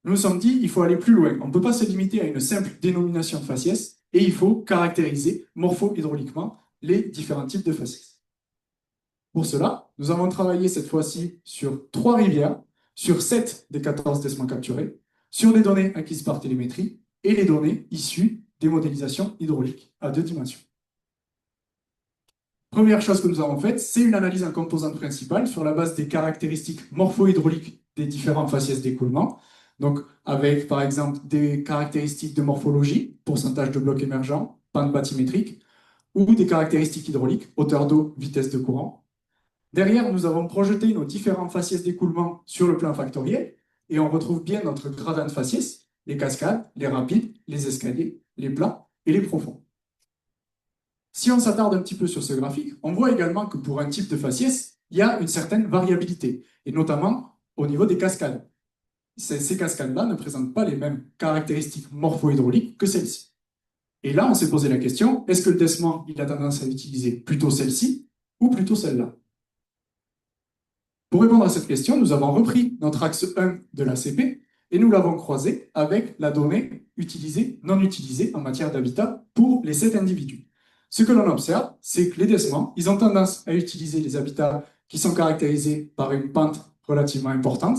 nous nous sommes dit qu'il faut aller plus loin. On ne peut pas se limiter à une simple dénomination de faciès et il faut caractériser morpho-hydrauliquement les différents types de faciès. Pour cela, nous avons travaillé cette fois-ci sur 3 rivières, sur 7 des 14 déciments capturés, sur des données acquises par télémétrie et les données issues des modélisations hydrauliques à 2 dimensions. Première chose que nous avons faite, c'est une analyse en composantes principales sur la base des caractéristiques morpho-hydrauliques des différents faciès d'écoulement. Donc, avec par exemple des caractéristiques de morphologie, pourcentage de blocs émergents, pente bathymétrique, ou des caractéristiques hydrauliques, hauteur d'eau, vitesse de courant. Derrière, nous avons projeté nos différents faciès d'écoulement sur le plan factoriel, et on retrouve bien notre gradient de faciès, les cascades, les rapides, les escaliers, les plats et les profonds. Si on s'attarde un petit peu sur ce graphique, on voit également que pour un type de faciès, il y a une certaine variabilité, et notamment au niveau des cascades. Ces cascades-là ne présentent pas les mêmes caractéristiques morpho-hydrauliques que celles-ci. Et là, on s'est posé la question, est-ce que le déversement, il a tendance à utiliser plutôt celle-ci ou plutôt celle-là? Pour répondre à cette question, nous avons repris notre axe 1 de l'ACP et nous l'avons croisé avec la donnée utilisée, non utilisée en matière d'habitat pour les 7 individus. Ce que l'on observe, c'est que les décements, ils ont tendance à utiliser les habitats qui sont caractérisés par une pente relativement importante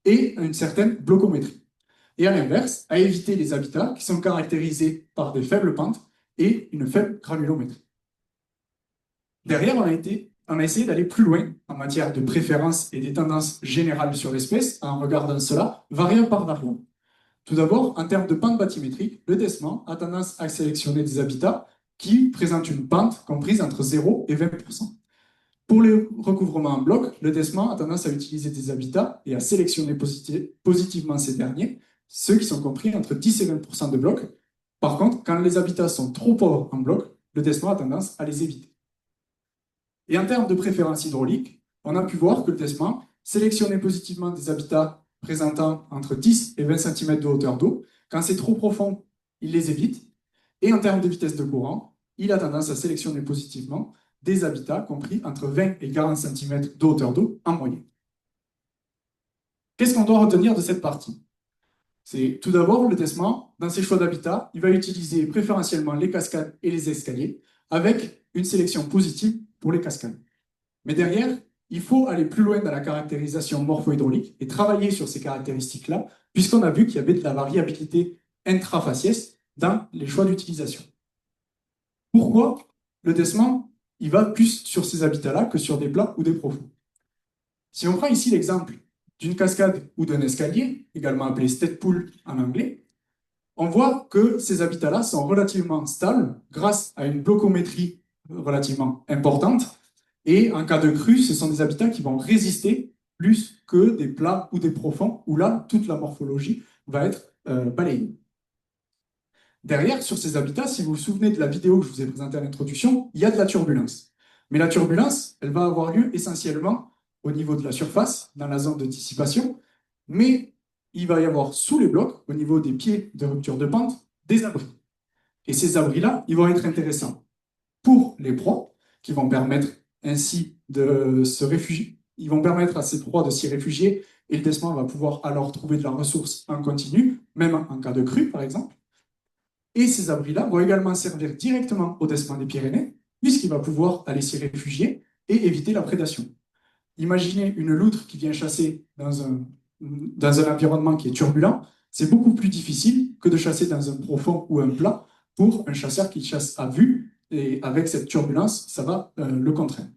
et une certaine blocométrie. Et à l'inverse, à éviter les habitats qui sont caractérisés par des faibles pentes et une faible granulométrie. Derrière, on a essayé d'aller plus loin en matière de préférences et des tendances générales sur l'espèce en regardant cela variable par variable. Tout d'abord, en termes de pente bathymétrique, le DESMAN a tendance à sélectionner des habitats qui présentent une pente comprise entre 0 et 20%. Pour les recouvrements en bloc, le DESMAN a tendance à utiliser des habitats et à sélectionner positivement ces derniers, ceux qui sont compris entre 10 et 20% de blocs. Par contre, quand les habitats sont trop pauvres en bloc, le DESMAN a tendance à les éviter. Et en termes de préférence hydraulique, on a pu voir que le DESMAN sélectionnait positivement des habitats présentant entre 10 et 20 cm de hauteur d'eau. Quand c'est trop profond, il les évite. Et en termes de vitesse de courant, il a tendance à sélectionner positivement des habitats compris entre 20 et 40 cm de hauteur d'eau en moyenne. Qu'est-ce qu'on doit retenir de cette partie? C'est tout d'abord le DESMAN, dans ses choix d'habitat, il va utiliser préférentiellement les cascades et les escaliers, avec une sélection positive pour les cascades. Mais derrière, il faut aller plus loin dans la caractérisation morpho-hydraulique et travailler sur ces caractéristiques-là, puisqu'on a vu qu'il y avait de la variabilité intrafaciès dans les choix d'utilisation. Pourquoi le DESMAN il va plus sur ces habitats-là que sur des plats ou des profonds? Si on prend ici l'exemple d'une cascade ou d'un escalier, également appelé step pool en anglais, on voit que ces habitats-là sont relativement stables grâce à une blocométrie relativement importante. Et en cas de crue, ce sont des habitats qui vont résister plus que des plats ou des profonds, où là, toute la morphologie va être balayée. Derrière, sur ces habitats, si vous vous souvenez de la vidéo que je vous ai présentée à l'introduction, il y a de la turbulence. Mais la turbulence, elle va avoir lieu essentiellement au niveau de la surface, dans la zone de dissipation, mais il va y avoir sous les blocs, au niveau des pieds de rupture de pente, des abris. Et ces abris-là, ils vont être intéressants pour les proies, qui vont permettre ainsi de se réfugier. Ils vont permettre à ces proies de s'y réfugier, et le DESMAN va pouvoir alors trouver de la ressource en continu, même en cas de crue, par exemple. Et ces abris-là vont également servir directement au DESMAN des Pyrénées, puisqu'il va pouvoir aller s'y réfugier et éviter la prédation. Imaginez une loutre qui vient chasser dans un environnement qui est turbulent, c'est beaucoup plus difficile que de chasser dans un profond ou un plat pour un chasseur qui chasse à vue, et avec cette turbulence, ça va le contraindre.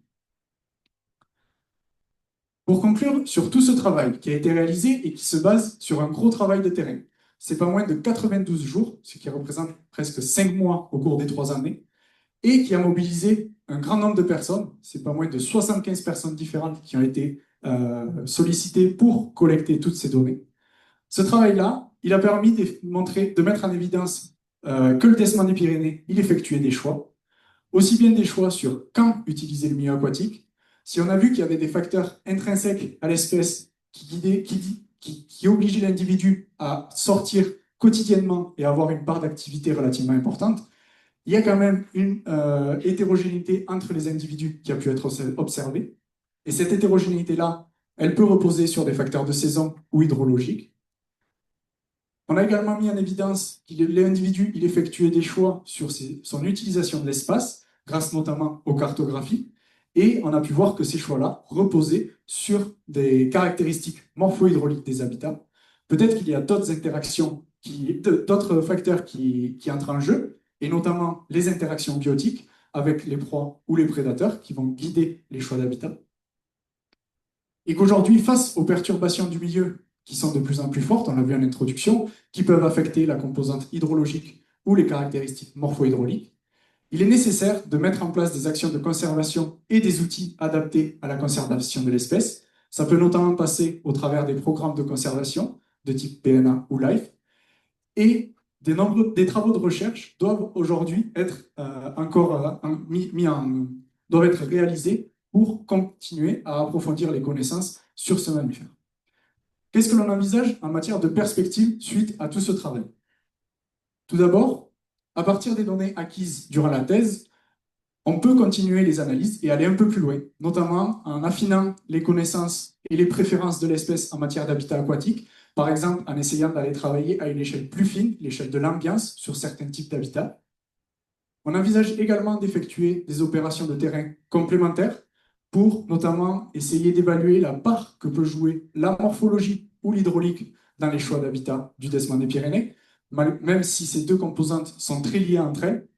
Pour conclure sur tout ce travail qui a été réalisé et qui se base sur un gros travail de terrain, c'est pas moins de 92 jours, ce qui représente presque 5 mois au cours des 3 années, et qui a mobilisé un grand nombre de personnes, c'est pas moins de 75 personnes différentes qui ont été sollicitées pour collecter toutes ces données. Ce travail-là, il a permis de mettre en évidence que le DESMAN des Pyrénées, il effectuait des choix, aussi bien des choix sur quand utiliser le milieu aquatique. Si on a vu qu'il y avait des facteurs intrinsèques à l'espèce qui obligeaient l'individu à sortir quotidiennement et avoir une part d'activité relativement importante, il y a quand même une hétérogénéité entre les individus qui a pu être observée. Et cette hétérogénéité-là, elle peut reposer sur des facteurs de saison ou hydrologiques. On a également mis en évidence que l'individu il effectuait des choix sur son utilisation de l'espace, grâce notamment aux cartographies, et on a pu voir que ces choix-là reposaient sur des caractéristiques morpho-hydrauliques des habitats. Peut-être qu'il y a d'autres interactions, d'autres facteurs qui entrent en jeu, et notamment les interactions biotiques avec les proies ou les prédateurs qui vont guider les choix d'habitat. Et qu'aujourd'hui, face aux perturbations du milieu qui sont de plus en plus fortes, on l'a vu en introduction, qui peuvent affecter la composante hydrologique ou les caractéristiques morpho-hydrauliques, il est nécessaire de mettre en place des actions de conservation et des outils adaptés à la conservation de l'espèce. Ça peut notamment passer au travers des programmes de conservation de type PNA ou LIFE. Et des travaux de recherche doivent aujourd'hui être doivent être réalisés pour continuer à approfondir les connaissances sur ce mammifère. Qu'est-ce que l'on envisage en matière de perspective suite à tout ce travail? Tout d'abord, à partir des données acquises durant la thèse, on peut continuer les analyses et aller un peu plus loin, notamment en affinant les connaissances et les préférences de l'espèce en matière d'habitat aquatique, par exemple en essayant d'aller travailler à une échelle plus fine, l'échelle de l'ambiance, sur certains types d'habitats. On envisage également d'effectuer des opérations de terrain complémentaires pour notamment essayer d'évaluer la part que peut jouer la morphologie ou l'hydraulique dans les choix d'habitat du Desman des Pyrénées, même si ces deux composantes sont très liées entre elles.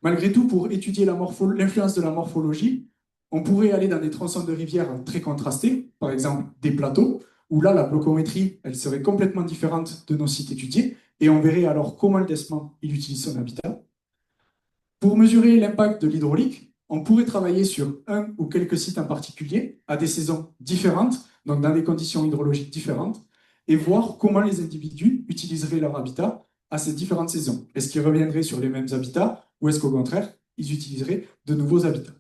Malgré tout, pour étudier l'influence de la morphologie, on pourrait aller dans des tronçons de rivières très contrastés, par exemple des plateaux, où là, la blocométrie, elle serait complètement différente de nos sites étudiés, et on verrait alors comment le Desman il utilise son habitat. Pour mesurer l'impact de l'hydraulique, on pourrait travailler sur un ou quelques sites en particulier, à des saisons différentes, donc dans des conditions hydrologiques différentes, et voir comment les individus utiliseraient leur habitat à ces différentes saisons. Est-ce qu'ils reviendraient sur les mêmes habitats ou est-ce qu'au contraire, ils utiliseraient de nouveaux habitats?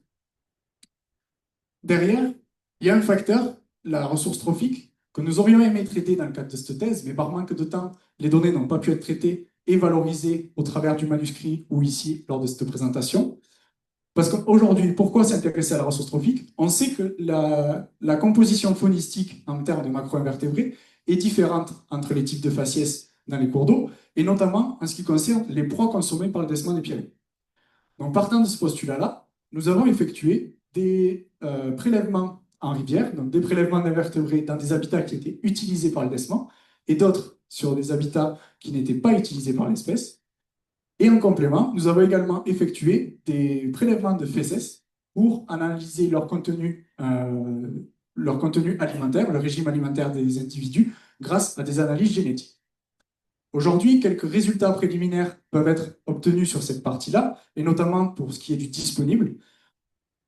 Derrière, il y a un facteur, la ressource trophique, que nous aurions aimé traiter dans le cadre de cette thèse, mais par manque de temps, les données n'ont pas pu être traitées et valorisées au travers du manuscrit ou ici lors de cette présentation. Parce qu'aujourd'hui, pourquoi s'intéresser à la ressource trophique? On sait que la composition faunistique en termes de macro-invertébrés est différente entre les types de faciès dans les cours d'eau, et notamment en ce qui concerne les proies consommées par le Desman des Pyrénées. Donc, partant de ce postulat-là, nous avons effectué des prélèvements en rivière, donc des prélèvements d'invertébrés dans des habitats qui étaient utilisés par le Desman, et d'autres sur des habitats qui n'étaient pas utilisés par l'espèce. Et en complément, nous avons également effectué des prélèvements de fesses pour analyser leur contenu alimentaire, le régime alimentaire des individus, grâce à des analyses génétiques. Aujourd'hui, quelques résultats préliminaires peuvent être obtenus sur cette partie-là, et notamment pour ce qui est du disponible.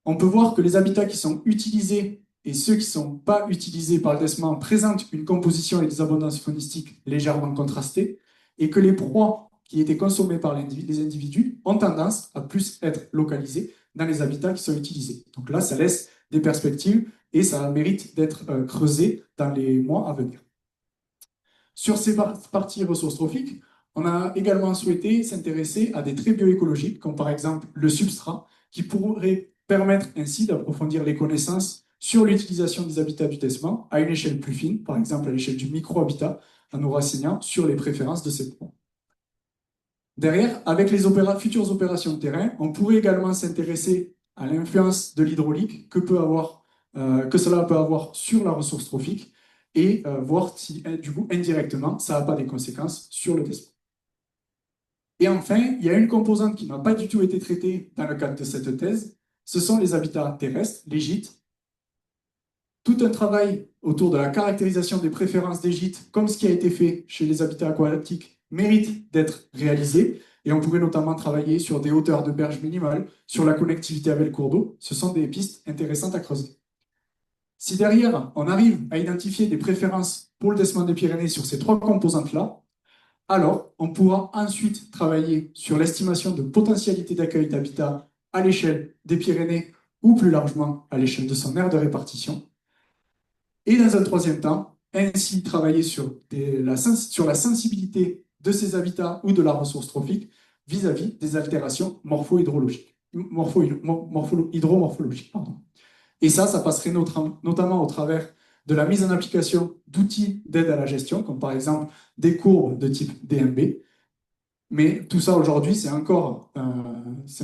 On peut voir que les habitats qui sont utilisés et ceux qui ne sont pas utilisés par le Desman présentent une composition et des abondances faunistiques légèrement contrastées, et que les proies qui étaient consommées par les individus ont tendance à plus être localisées dans les habitats qui sont utilisés. Donc là, ça laisse des perspectives et ça mérite d'être creusé dans les mois à venir. Sur ces parties ressources trophiques, on a également souhaité s'intéresser à des traits bioécologiques, comme par exemple le substrat, qui pourrait permettre ainsi d'approfondir les connaissances sur l'utilisation des habitats du Desman à une échelle plus fine, par exemple à l'échelle du micro-habitat, en nous renseignant sur les préférences de ces points. Derrière, avec les futures opérations de terrain, on pourrait également s'intéresser à l'influence de l'hydraulique que cela peut avoir sur la ressource trophique et voir si, du coup, indirectement, ça n'a pas des conséquences sur le Desman. Et enfin, il y a une composante qui n'a pas du tout été traitée dans le cadre de cette thèse, ce sont les habitats terrestres, les gîtes. Tout un travail autour de la caractérisation des préférences des gîtes, comme ce qui a été fait chez les habitats aquatiques, mérite d'être réalisé. Et on pourrait notamment travailler sur des hauteurs de berge minimales, sur la connectivité avec le cours d'eau. Ce sont des pistes intéressantes à creuser. Si derrière, on arrive à identifier des préférences pour le Desman des Pyrénées sur ces trois composantes-là, alors on pourra ensuite travailler sur l'estimation de potentialité d'accueil d'habitat à l'échelle des Pyrénées ou plus largement à l'échelle de son aire de répartition. Et dans un troisième temps, ainsi travailler sur la sensibilité de ces habitats ou de la ressource trophique vis-à-vis des altérations hydromorphologiques. Et ça passerait notamment au travers de la mise en application d'outils d'aide à la gestion, comme par exemple des courbes de type DMB. Mais tout ça aujourd'hui, ce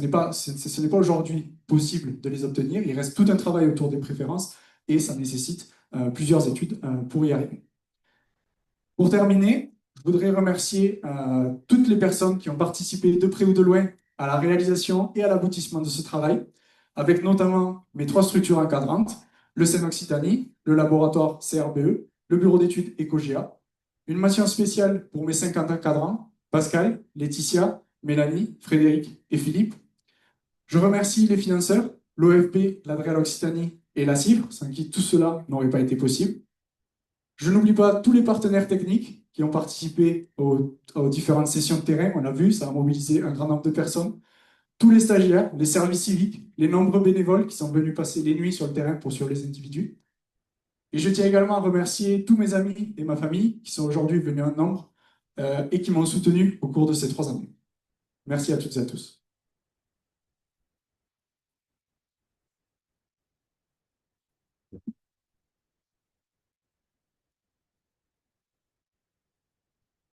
n'est pas aujourd'hui possible de les obtenir. Il reste tout un travail autour des préférences et ça nécessite plusieurs études pour y arriver. Pour terminer, je voudrais remercier toutes les personnes qui ont participé de près ou de loin à la réalisation et à l'aboutissement de ce travail, avec notamment mes trois structures encadrantes, le CEN Occitanie, le laboratoire CRBE, le bureau d'études EcoGEA. Une mention spéciale pour mes 50 encadrants, Pascal, Laetitia, Mélanie, Frédéric et Philippe. Je remercie les financeurs, l'OFB, l'Adréal Occitanie et la CIFRE, sans qui tout cela n'aurait pas été possible. Je n'oublie pas tous les partenaires techniques qui ont participé aux différentes sessions de terrain. On l'a vu, ça a mobilisé un grand nombre de personnes. Tous les stagiaires, les services civiques, les nombreux bénévoles qui sont venus passer les nuits sur le terrain pour suivre les individus. Et je tiens également à remercier tous mes amis et ma famille qui sont aujourd'hui venus en nombre et qui m'ont soutenu au cours de ces 3 années. Merci à toutes et à tous.